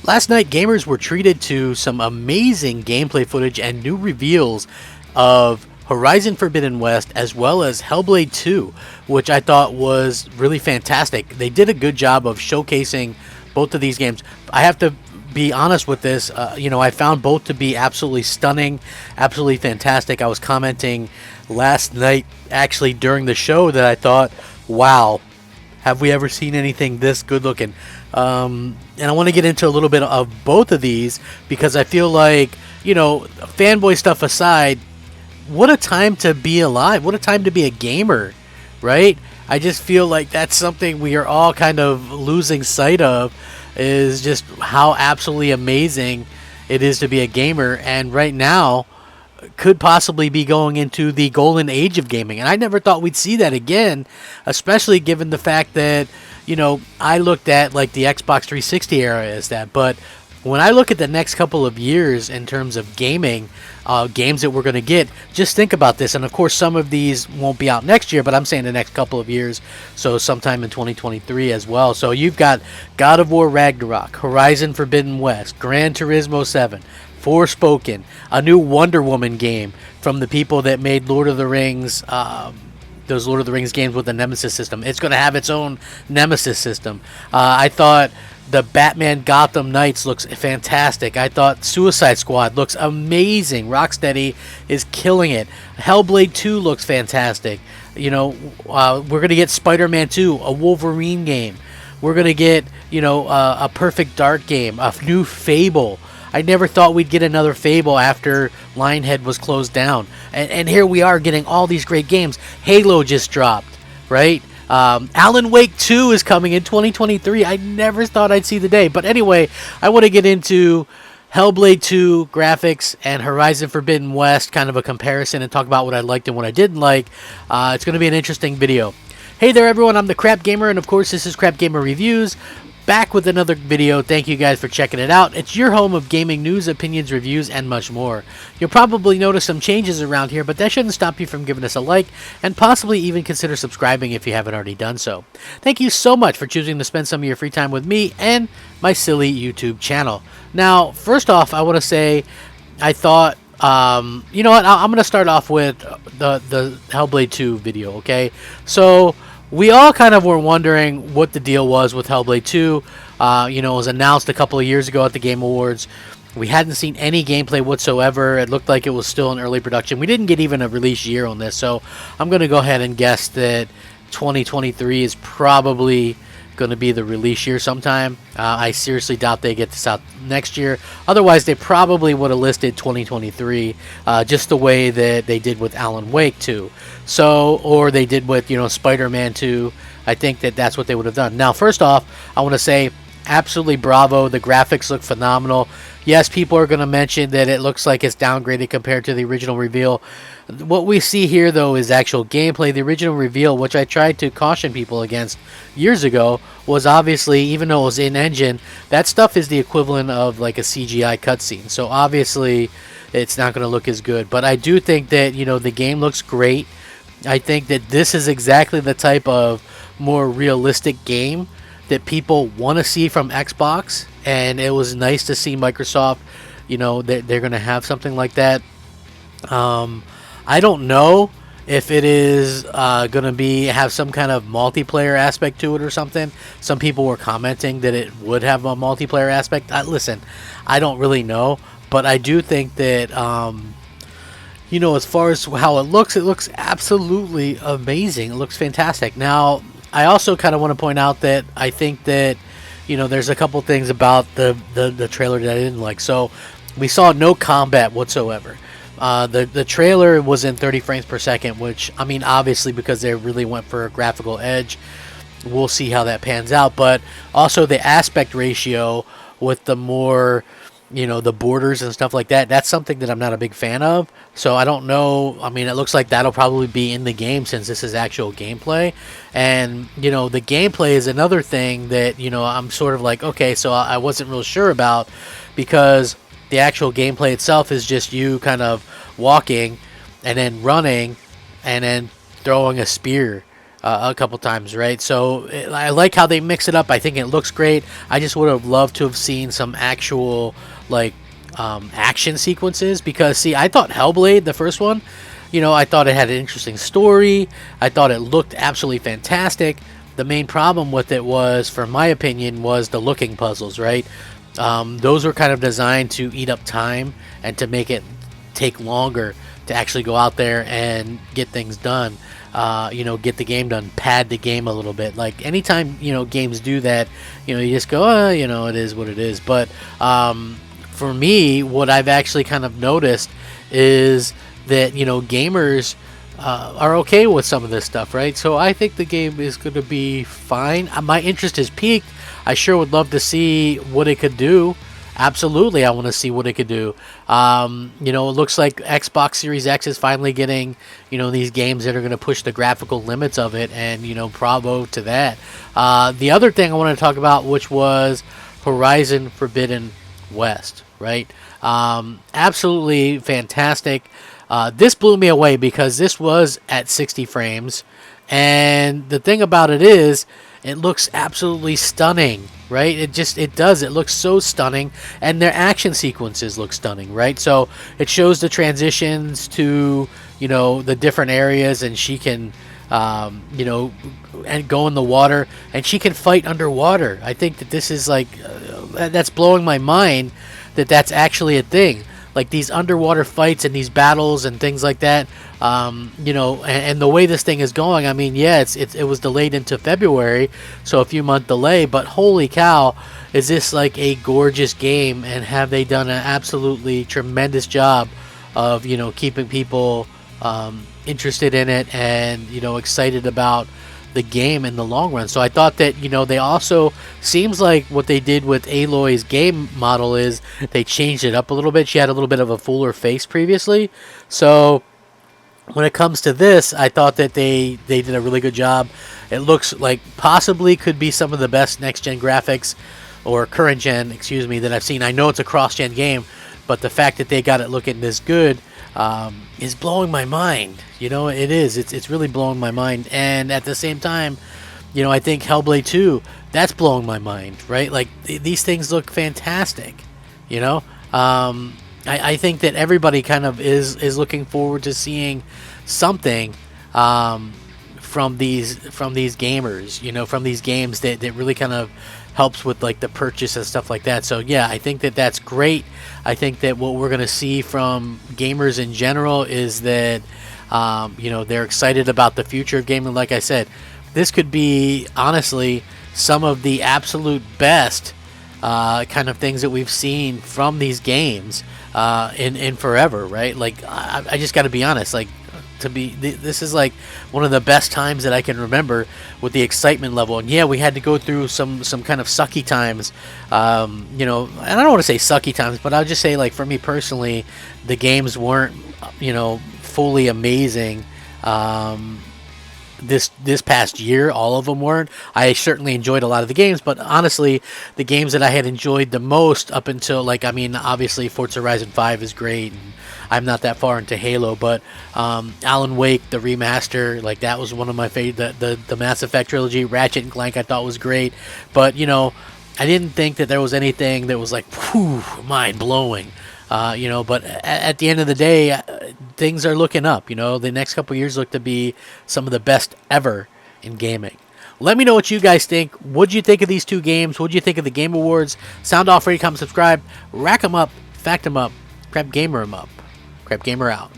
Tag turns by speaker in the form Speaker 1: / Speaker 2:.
Speaker 1: Last night, gamers were treated to some amazing gameplay footage and new reveals of Horizon Forbidden West as well as Hellblade 2, which I thought was really fantastic. They did a good job of showcasing both of these games. I have to be honest with this, I found both to be absolutely stunning, absolutely fantastic. I was commenting last night, actually during the show, that I thought, wow, have we ever seen anything this good looking? And I want to get into a little bit of both of these because I feel like, fanboy stuff aside, what a time to be alive. What a time to be a gamer, right? I just feel like that's something we are all kind of losing sight of, is just how absolutely amazing it is to be a gamer. And right now could possibly be going into the golden age of gaming. And I never thought we'd see that again, especially given the fact that, I looked at like the Xbox 360 era as that. But when I look at the next couple of years in terms of gaming, games that we're going to get, just think about this. And of course, some of these won't be out next year, but I'm saying the next couple of years, so sometime in 2023 as well. So you've got God of War Ragnarok, Horizon Forbidden West, Gran Turismo 7, Forspoken, a new Wonder Woman game from the people that made Lord of the Rings, those Lord of the Rings games with the Nemesis system. It's going to have its own Nemesis system. I thought the Batman Gotham Knights looks fantastic. I thought Suicide Squad looks amazing. Rocksteady is killing it. Hellblade 2 looks fantastic. We're going to get Spider-Man 2, a Wolverine game. We're going to get, a Perfect Dark game, a new Fable. I never thought we'd get another Fable after Lionhead was closed down. And here we are getting all these great games. Halo just dropped, right? Alan Wake 2 is coming in 2023. I never thought I'd see the day. But anyway, I want to get into Hellblade 2 graphics and Horizon Forbidden West, kind of a comparison, and talk about what I liked and what I didn't like. It's going to be an interesting video. Hey there, everyone. I'm the Crap Gamer, and of course, this is Crap Gamer Reviews. Back with another video. Thank you guys for checking it out. It's your home of gaming news, opinions, reviews, and much more. You'll probably notice some changes around here, but that shouldn't stop you from giving us a like and possibly even consider subscribing if you haven't already done so. Thank you so much for choosing to spend some of your free time with me and my silly YouTube channel. Now, first off, I want to say I thought, you know what, I'm going to start off with the Hellblade 2 video, okay? So we all kind of were wondering what the deal was with Hellblade 2. It was announced a couple of years ago at the Game Awards. We hadn't seen any gameplay whatsoever. It looked like it was still in early production. We didn't get even a release year on this, so I'm going to go ahead and guess that 2023 is probably going to be the release year sometime. I seriously doubt they get this out next year. Otherwise, they probably would have listed 2023, just the way that they did with Alan Wake 2. So, or they did with, Spider-Man 2. I think that's what they would have done. Now, first off, I want to say absolutely bravo. The graphics look phenomenal. Yes, people are going to mention that it looks like it's downgraded compared to the original reveal. What we see here, though, is actual gameplay. The original reveal, which I tried to caution people against years ago, was obviously, even though it was in-engine, that stuff is the equivalent of like a CGI cutscene. So obviously, it's not going to look as good. But I do think that, the game looks great. I think that this is exactly the type of more realistic game that people want to see from Xbox, and it was nice to see Microsoft, they're going to have something like that. I don't know if it is going to have some kind of multiplayer aspect to it or something. Some people were commenting that it would have a multiplayer aspect. Listen, I don't really know, but I do think that as far as how it looks absolutely amazing. It looks fantastic. Now, I also kind of want to point out that I think that, there's a couple things about the trailer that I didn't like. So, we saw no combat whatsoever. The trailer was in 30 frames per second, which, obviously because they really went for a graphical edge, we'll see how that pans out. But also the aspect ratio with the more, the borders and stuff like that, that's something that I'm not a big fan of. So I don't know. It looks like that'll probably be in the game since this is actual gameplay. And, the gameplay is another thing that, I'm sort of like, okay, so I wasn't real sure about, because the actual gameplay itself is just you kind of walking and then running and then throwing a spear a couple times, right? So I like how they mix it up. I think it looks great. I just would have loved to have seen some actual like action sequences, because see, I thought Hellblade, the first one, I thought it had an interesting story. I thought it looked absolutely fantastic. The main problem with it was, for my opinion, was the looking puzzles, right? Those were kind of designed to eat up time and to make it take longer to actually go out there and get things done. Get the game done, pad the game a little bit. Like anytime, games do that, you just go, it is what it is. But for me, what I've actually kind of noticed is that, gamers are okay with some of this stuff, right? So I think the game is going to be fine. My interest is piqued. I sure would love to see what it could do. Absolutely, I want to see what it could do. It looks like Xbox Series X is finally getting, these games that are going to push the graphical limits of it, and, bravo to that. The other thing I want to talk about, which was Horizon Forbidden West, right? Absolutely fantastic. This blew me away because this was at 60 frames, and the thing about it is, it looks absolutely stunning, right? It does. It looks so stunning, and their action sequences look stunning, right? So it shows the transitions to, the different areas, and she can, and go in the water, and she can fight underwater. I think that this is like, that's blowing my mind that that's actually a thing. Like these underwater fights and these battles and things like that, and the way this thing is going, I mean, yeah, it was delayed into February, so a few month delay, but holy cow, is this like a gorgeous game, and have they done an absolutely tremendous job of, keeping people interested in it and, excited about the game in the long run. So I thought that, they also, seems like what they did with Aloy's game model is they changed it up a little bit. She had a little bit of a fuller face previously. So when it comes to this, I thought that they did a really good job. It looks like possibly could be some of the best next-gen graphics, or current-gen, excuse me, that I've seen. I know it's a cross-gen game, but the fact that they got it looking this good is blowing my mind. It is. It's really blowing my mind. And at the same time, I think Hellblade 2, that's blowing my mind, right? Like, these things look fantastic, I think that everybody kind of is looking forward to seeing something from these gamers, from these games that really kind of helps with like the purchase and stuff like that. So yeah, I think that that's great. I think that what we're going to see from gamers in general is that they're excited about the future of gaming. Like I said, this could be honestly some of the absolute best kind of things that we've seen from these games in forever, right? Like I just got to be honest, like this is like one of the best times that I can remember with the excitement level. And yeah, we had to go through some kind of sucky times, and I don't want to say sucky times, but I'll just say, like, for me personally, the games weren't fully amazing. This past year, all of them weren't. I certainly enjoyed a lot of the games, but honestly, the games that I had enjoyed the most up until, obviously Forza Horizon 5 is great, and I'm not that far into Halo, but Alan Wake, the remaster, like, that was one of my favorite. The Mass Effect trilogy, Ratchet and Clank, I thought was great, but I didn't think that there was anything that was like, whew, mind-blowing. But at the end of the day, things are looking up. The next couple of years look to be some of the best ever in gaming. Let me know what you guys think. What'd you think of these two games? What'd you think of the Game Awards? Sound off, rate, comment, subscribe. Rack 'em up, fact 'em up, Crapgamer 'em up. Crapgamer out.